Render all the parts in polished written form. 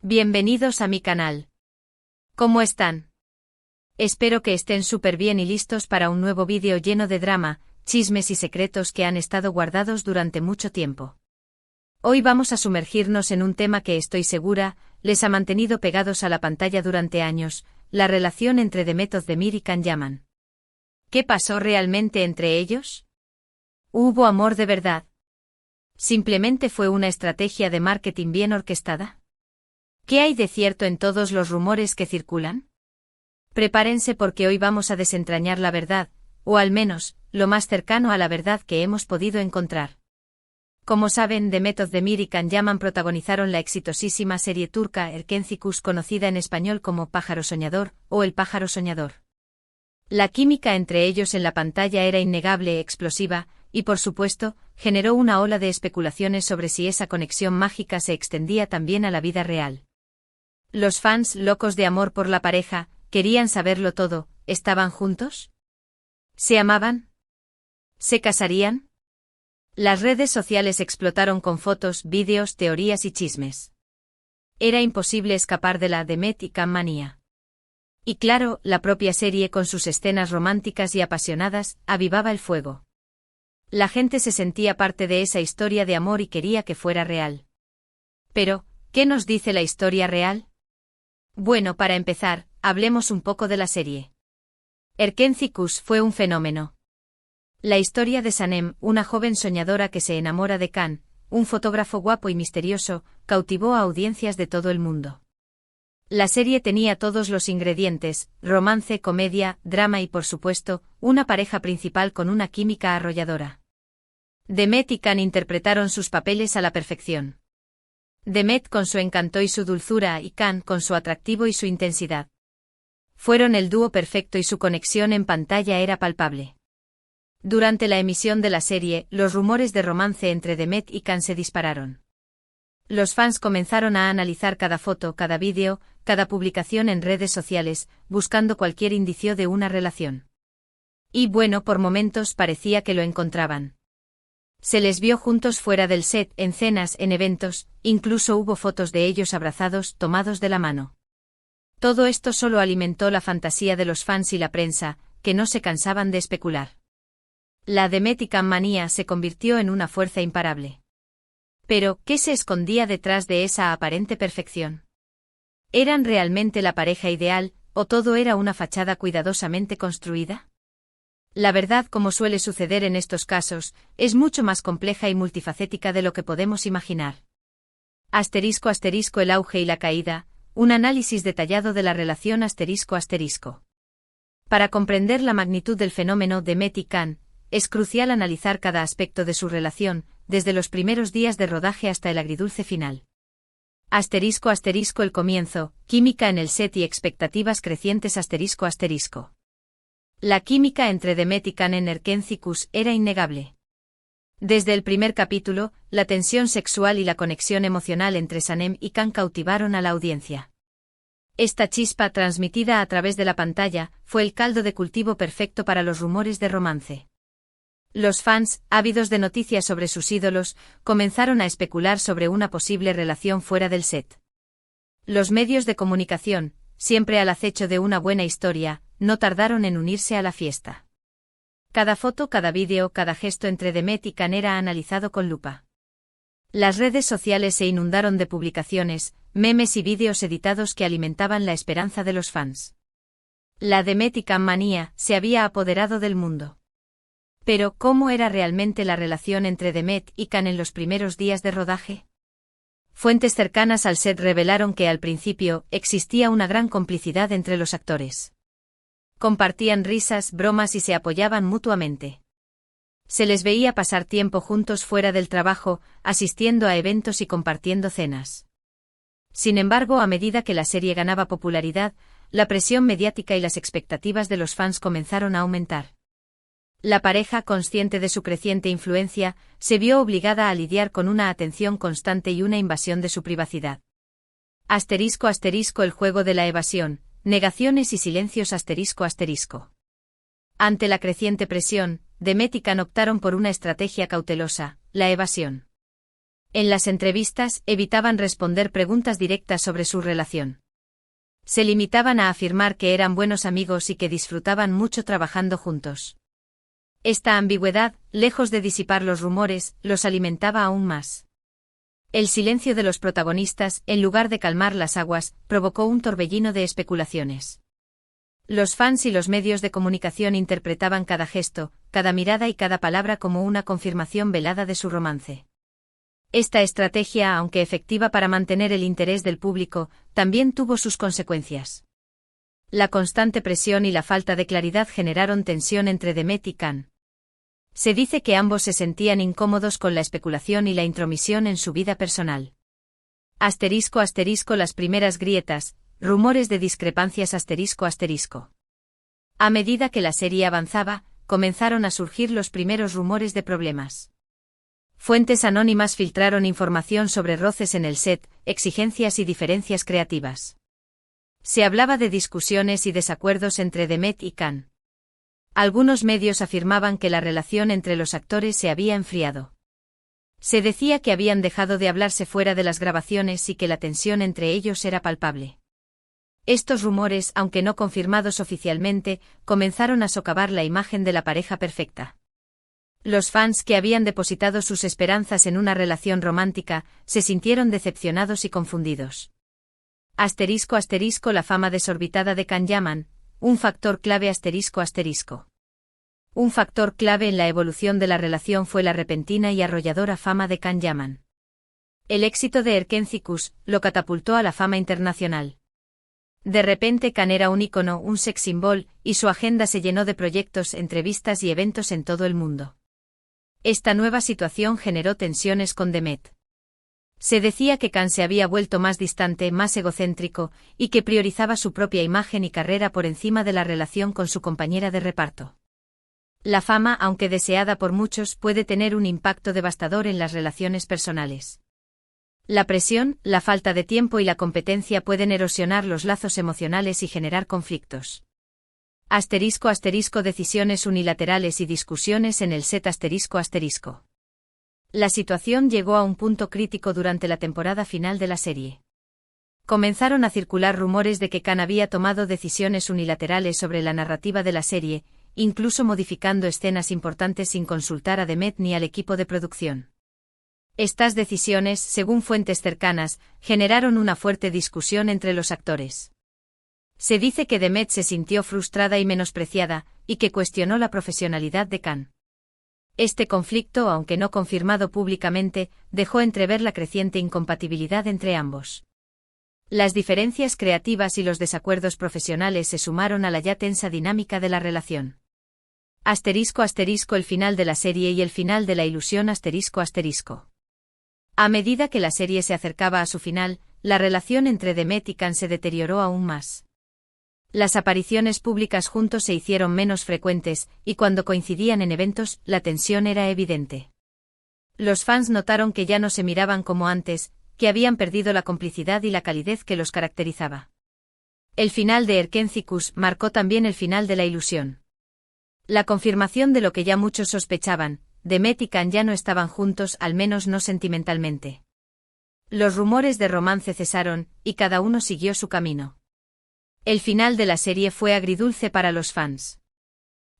Bienvenidos a mi canal. ¿Cómo están? Espero que estén súper bien y listos para un nuevo vídeo lleno de drama, chismes y secretos que han estado guardados durante mucho tiempo. Hoy vamos a sumergirnos en un tema que estoy segura les ha mantenido pegados a la pantalla durante años, la relación entre Demet Özdemir y Can Yaman. ¿Qué pasó realmente entre ellos? ¿Hubo amor de verdad? ¿Simplemente fue una estrategia de marketing bien orquestada? ¿Qué hay de cierto en todos los rumores que circulan? Prepárense porque hoy vamos a desentrañar la verdad, o al menos, lo más cercano a la verdad que hemos podido encontrar. Como saben, Demet Özdemir y Can Yaman protagonizaron la exitosísima serie turca Erkenci Kuş, conocida en español como Pájaro Soñador, o El Pájaro Soñador. La química entre ellos en la pantalla era innegable, explosiva, y por supuesto, generó una ola de especulaciones sobre si esa conexión mágica se extendía también a la vida real. Los fans, locos de amor por la pareja, querían saberlo todo. ¿Estaban juntos? ¿Se amaban? ¿Se casarían? Las redes sociales explotaron con fotos, vídeos, teorías y chismes. Era imposible escapar de la Demet y Can manía. Y claro, la propia serie con sus escenas románticas y apasionadas, avivaba el fuego. La gente se sentía parte de esa historia de amor y quería que fuera real. Pero, ¿qué nos dice la historia real? Bueno, para empezar, hablemos un poco de la serie. Erkenci Kuş fue un fenómeno. La historia de Sanem, una joven soñadora que se enamora de Can, un fotógrafo guapo y misterioso, cautivó a audiencias de todo el mundo. La serie tenía todos los ingredientes: romance, comedia, drama y por supuesto, una pareja principal con una química arrolladora. Demet y Can interpretaron sus papeles a la perfección. Demet con su encanto y su dulzura y Can con su atractivo y su intensidad. Fueron el dúo perfecto y su conexión en pantalla era palpable. Durante la emisión de la serie, los rumores de romance entre Demet y Can se dispararon. Los fans comenzaron a analizar cada foto, cada vídeo, cada publicación en redes sociales, buscando cualquier indicio de una relación. Y bueno, por momentos parecía que lo encontraban. Se les vio juntos fuera del set, en cenas, en eventos, incluso hubo fotos de ellos abrazados, tomados de la mano. Todo esto solo alimentó la fantasía de los fans y la prensa, que no se cansaban de especular. La Demet y Can manía se convirtió en una fuerza imparable. Pero, ¿qué se escondía detrás de esa aparente perfección? ¿Eran realmente la pareja ideal, o todo era una fachada cuidadosamente construida? La verdad, como suele suceder en estos casos, es mucho más compleja y multifacética de lo que podemos imaginar. **** El auge y la caída, un análisis detallado de la relación ****. Para comprender la magnitud del fenómeno Demet y Can, es crucial analizar cada aspecto de su relación, desde los primeros días de rodaje hasta el agridulce final. ****. El comienzo, química en el set y expectativas crecientes ****. La química entre Demet y Can en Erkenci Kuş era innegable. Desde el primer capítulo, la tensión sexual y la conexión emocional entre Sanem y Can cautivaron a la audiencia. Esta chispa transmitida a través de la pantalla fue el caldo de cultivo perfecto para los rumores de romance. Los fans, ávidos de noticias sobre sus ídolos, comenzaron a especular sobre una posible relación fuera del set. Los medios de comunicación, siempre al acecho de una buena historia, no tardaron en unirse a la fiesta. Cada foto, cada vídeo, cada gesto entre Demet y Can era analizado con lupa. Las redes sociales se inundaron de publicaciones, memes y vídeos editados que alimentaban la esperanza de los fans. La Demet y Can manía se había apoderado del mundo. Pero, ¿cómo era realmente la relación entre Demet y Can en los primeros días de rodaje? Fuentes cercanas al set revelaron que al principio existía una gran complicidad entre los actores. Compartían risas, bromas y se apoyaban mutuamente. Se les veía pasar tiempo juntos fuera del trabajo, asistiendo a eventos y compartiendo cenas. Sin embargo, a medida que la serie ganaba popularidad, la presión mediática y las expectativas de los fans comenzaron a aumentar. La pareja, consciente de su creciente influencia, se vio obligada a lidiar con una atención constante y una invasión de su privacidad. ****. El juego de la evasión, negaciones y silencios ****. Ante la creciente presión, Demet y Can optaron por una estrategia cautelosa: la evasión. En las entrevistas, evitaban responder preguntas directas sobre su relación. Se limitaban a afirmar que eran buenos amigos y que disfrutaban mucho trabajando juntos. Esta ambigüedad, lejos de disipar los rumores, los alimentaba aún más. El silencio de los protagonistas, en lugar de calmar las aguas, provocó un torbellino de especulaciones. Los fans y los medios de comunicación interpretaban cada gesto, cada mirada y cada palabra como una confirmación velada de su romance. Esta estrategia, aunque efectiva para mantener el interés del público, también tuvo sus consecuencias. La constante presión y la falta de claridad generaron tensión entre Demet y Can. Se dice que ambos se sentían incómodos con la especulación y la intromisión en su vida personal. *** Las primeras grietas, rumores de discrepancias ***. A medida que la serie avanzaba, comenzaron a surgir los primeros rumores de problemas. Fuentes anónimas filtraron información sobre roces en el set, exigencias y diferencias creativas. Se hablaba de discusiones y desacuerdos entre Demet y Can. Algunos medios afirmaban que la relación entre los actores se había enfriado. Se decía que habían dejado de hablarse fuera de las grabaciones y que la tensión entre ellos era palpable. Estos rumores, aunque no confirmados oficialmente, comenzaron a socavar la imagen de la pareja perfecta. Los fans que habían depositado sus esperanzas en una relación romántica, se sintieron decepcionados y confundidos. *** La fama desorbitada de Can Yaman, un factor clave ***. Un factor clave en la evolución de la relación fue la repentina y arrolladora fama de Can Yaman. El éxito de Erkencikus lo catapultó a la fama internacional. De repente Can era un ícono, un sex symbol, y su agenda se llenó de proyectos, entrevistas y eventos en todo el mundo. Esta nueva situación generó tensiones con Demet. Se decía que Can se había vuelto más distante, más egocéntrico, y que priorizaba su propia imagen y carrera por encima de la relación con su compañera de reparto. La fama, aunque deseada por muchos, puede tener un impacto devastador en las relaciones personales. La presión, la falta de tiempo y la competencia pueden erosionar los lazos emocionales y generar conflictos. *** Decisiones unilaterales y discusiones en el set ***. La situación llegó a un punto crítico durante la temporada final de la serie. Comenzaron a circular rumores de que Can había tomado decisiones unilaterales sobre la narrativa de la serie, incluso modificando escenas importantes sin consultar a Demet ni al equipo de producción. Estas decisiones, según fuentes cercanas, generaron una fuerte discusión entre los actores. Se dice que Demet se sintió frustrada y menospreciada, y que cuestionó la profesionalidad de Can. Este conflicto, aunque no confirmado públicamente, dejó entrever la creciente incompatibilidad entre ambos. Las diferencias creativas y los desacuerdos profesionales se sumaron a la ya tensa dinámica de la relación. *** El final de la serie y el final de la ilusión ***. A medida que la serie se acercaba a su final, la relación entre Demet y Can se deterioró aún más. Las apariciones públicas juntos se hicieron menos frecuentes, y cuando coincidían en eventos, la tensión era evidente. Los fans notaron que ya no se miraban como antes, que habían perdido la complicidad y la calidez que los caracterizaba. El final de Erkencikus marcó también el final de la ilusión. La confirmación de lo que ya muchos sospechaban: Demet y Can ya no estaban juntos, al menos no sentimentalmente. Los rumores de romance cesaron, y cada uno siguió su camino. El final de la serie fue agridulce para los fans.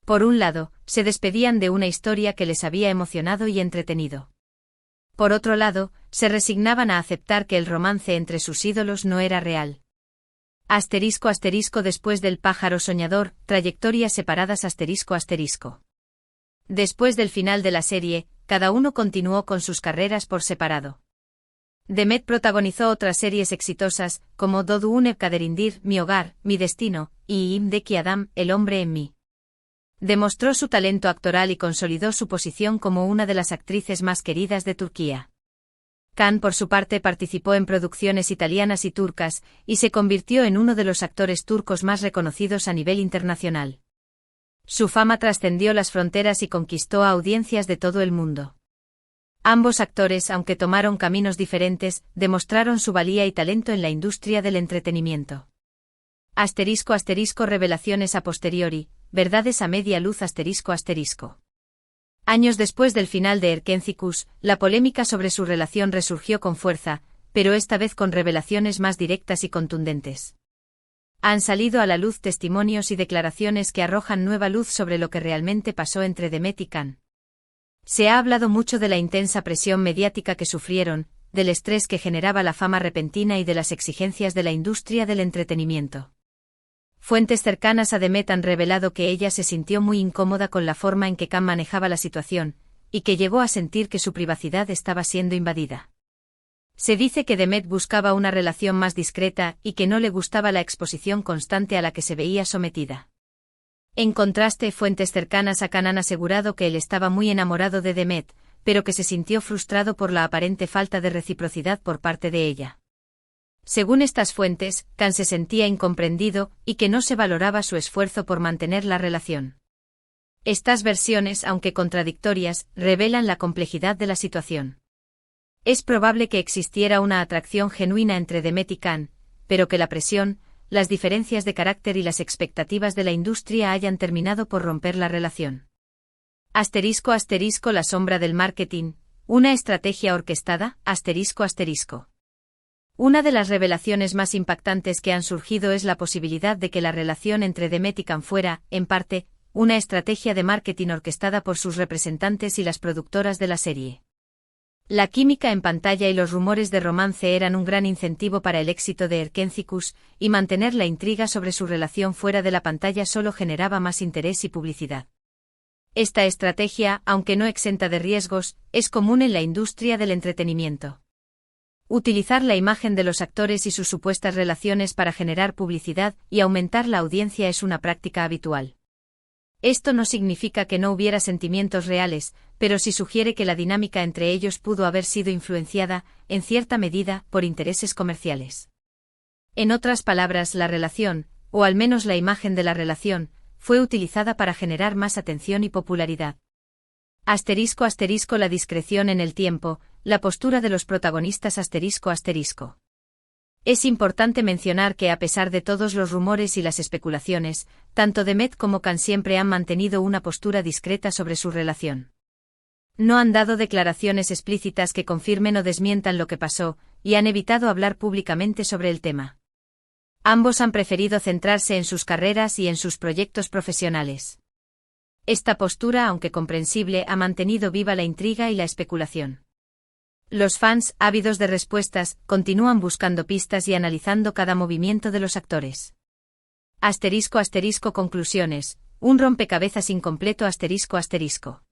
Por un lado, se despedían de una historia que les había emocionado y entretenido. Por otro lado, se resignaban a aceptar que el romance entre sus ídolos no era real. *** Después del pájaro soñador, trayectorias separadas ***. Después del final de la serie, cada uno continuó con sus carreras por separado. Demet protagonizó otras series exitosas, como Dodu Une Kaderindir, Mi Hogar, Mi Destino, y Imdeki Adam, El Hombre en Mí. Demostró su talento actoral y consolidó su posición como una de las actrices más queridas de Turquía. Can, por su parte, participó en producciones italianas y turcas, y se convirtió en uno de los actores turcos más reconocidos a nivel internacional. Su fama trascendió las fronteras y conquistó a audiencias de todo el mundo. Ambos actores, aunque tomaron caminos diferentes, demostraron su valía y talento en la industria del entretenimiento. *** Revelaciones a posteriori, verdades a media luz ***. Años después del final de Erkenciskus, la polémica sobre su relación resurgió con fuerza, pero esta vez con revelaciones más directas y contundentes. Han salido a la luz testimonios y declaraciones que arrojan nueva luz sobre lo que realmente pasó entre Demet y Can. Se ha hablado mucho de la intensa presión mediática que sufrieron, del estrés que generaba la fama repentina y de las exigencias de la industria del entretenimiento. Fuentes cercanas a Demet han revelado que ella se sintió muy incómoda con la forma en que Can manejaba la situación, y que llegó a sentir que su privacidad estaba siendo invadida. Se dice que Demet buscaba una relación más discreta y que no le gustaba la exposición constante a la que se veía sometida. En contraste, fuentes cercanas a Can han asegurado que él estaba muy enamorado de Demet, pero que se sintió frustrado por la aparente falta de reciprocidad por parte de ella. Según estas fuentes, Can se sentía incomprendido y que no se valoraba su esfuerzo por mantener la relación. Estas versiones, aunque contradictorias, revelan la complejidad de la situación. Es probable que existiera una atracción genuina entre Demet y Can, pero que la presión, las diferencias de carácter y las expectativas de la industria hayan terminado por romper la relación. ***, la sombra del marketing, una estrategia orquestada, ***. Una de las revelaciones más impactantes que han surgido es la posibilidad de que la relación entre Demet y Can fuera, en parte, una estrategia de marketing orquestada por sus representantes y las productoras de la serie. La química en pantalla y los rumores de romance eran un gran incentivo para el éxito de Erkenciskus, y mantener la intriga sobre su relación fuera de la pantalla solo generaba más interés y publicidad. Esta estrategia, aunque no exenta de riesgos, es común en la industria del entretenimiento. Utilizar la imagen de los actores y sus supuestas relaciones para generar publicidad y aumentar la audiencia es una práctica habitual. Esto no significa que no hubiera sentimientos reales, pero sí sugiere que la dinámica entre ellos pudo haber sido influenciada, en cierta medida, por intereses comerciales. En otras palabras, la relación, o al menos la imagen de la relación, fue utilizada para generar más atención y popularidad. ***, la discreción en el tiempo, la postura de los protagonistas ***. Es importante mencionar que a pesar de todos los rumores y las especulaciones, tanto Demet como Can siempre han mantenido una postura discreta sobre su relación. No han dado declaraciones explícitas que confirmen o desmientan lo que pasó, y han evitado hablar públicamente sobre el tema. Ambos han preferido centrarse en sus carreras y en sus proyectos profesionales. Esta postura, aunque comprensible, ha mantenido viva la intriga y la especulación. Los fans, ávidos de respuestas, continúan buscando pistas y analizando cada movimiento de los actores. ***, conclusiones, un rompecabezas incompleto ***.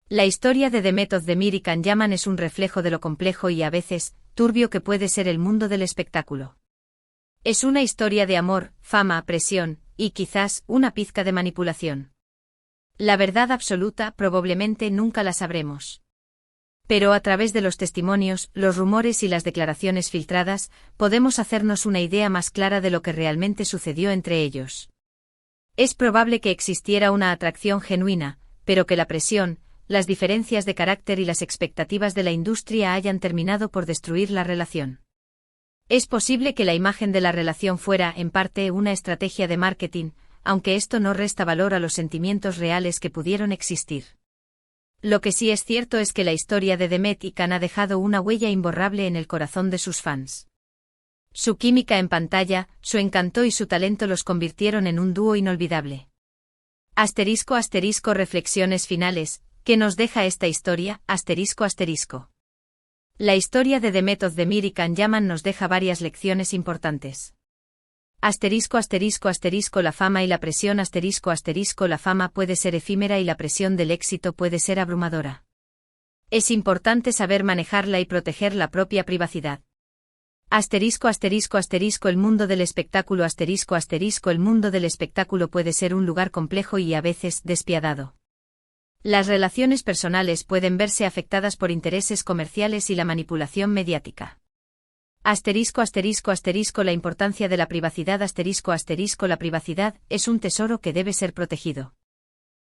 La historia de Demet Özdemir y Can Yaman es un reflejo de lo complejo y a veces, turbio que puede ser el mundo del espectáculo. Es una historia de amor, fama, presión, y quizás, una pizca de manipulación. La verdad absoluta probablemente nunca la sabremos. Pero a través de los testimonios, los rumores y las declaraciones filtradas, podemos hacernos una idea más clara de lo que realmente sucedió entre ellos. Es probable que existiera una atracción genuina, pero que la presión, las diferencias de carácter y las expectativas de la industria hayan terminado por destruir la relación. Es posible que la imagen de la relación fuera, en parte, una estrategia de marketing, aunque esto no resta valor a los sentimientos reales que pudieron existir. Lo que sí es cierto es que la historia de Demet y Can ha dejado una huella imborrable en el corazón de sus fans. Su química en pantalla, su encanto y su talento los convirtieron en un dúo inolvidable. ***, reflexiones finales, ¿qué nos deja esta historia? ***. La historia de Demet Özdemir y Can Yaman nos deja varias lecciones importantes. ***, la fama y la presión ***, la fama puede ser efímera y la presión del éxito puede ser abrumadora. Es importante saber manejarla y proteger la propia privacidad. El mundo del espectáculo el mundo del espectáculo puede ser un lugar complejo y a veces despiadado. Las relaciones personales pueden verse afectadas por intereses comerciales y la manipulación mediática. La importancia de la privacidad la privacidad es un tesoro que debe ser protegido.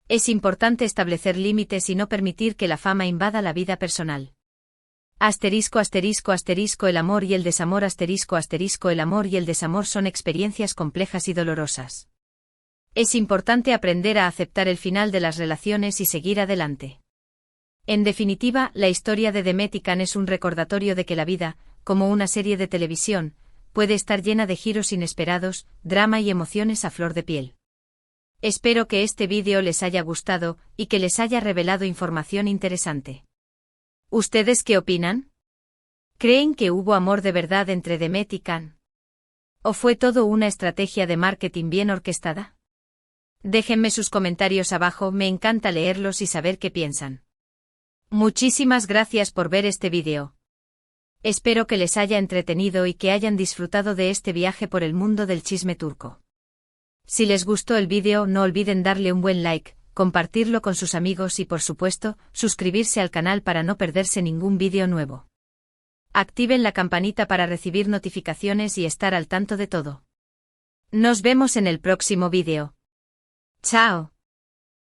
Es importante establecer límites y no permitir que la fama invada la vida personal. El amor y el desamor el amor y el desamor son experiencias complejas y dolorosas. Es importante aprender a aceptar el final de las relaciones y seguir adelante. En definitiva, la historia de Demet y Can es un recordatorio de que la vida, como una serie de televisión, puede estar llena de giros inesperados, drama y emociones a flor de piel. Espero que este vídeo les haya gustado y que les haya revelado información interesante. ¿Ustedes qué opinan? ¿Creen que hubo amor de verdad entre Demet y Can? ¿O fue todo una estrategia de marketing bien orquestada? Déjenme sus comentarios abajo, me encanta leerlos y saber qué piensan. Muchísimas gracias por ver este vídeo. Espero que les haya entretenido y que hayan disfrutado de este viaje por el mundo del chisme turco. Si les gustó el vídeo, no olviden darle un buen like, compartirlo con sus amigos y por supuesto, suscribirse al canal para no perderse ningún vídeo nuevo. Activen la campanita para recibir notificaciones y estar al tanto de todo. Nos vemos en el próximo vídeo. ¡Chao!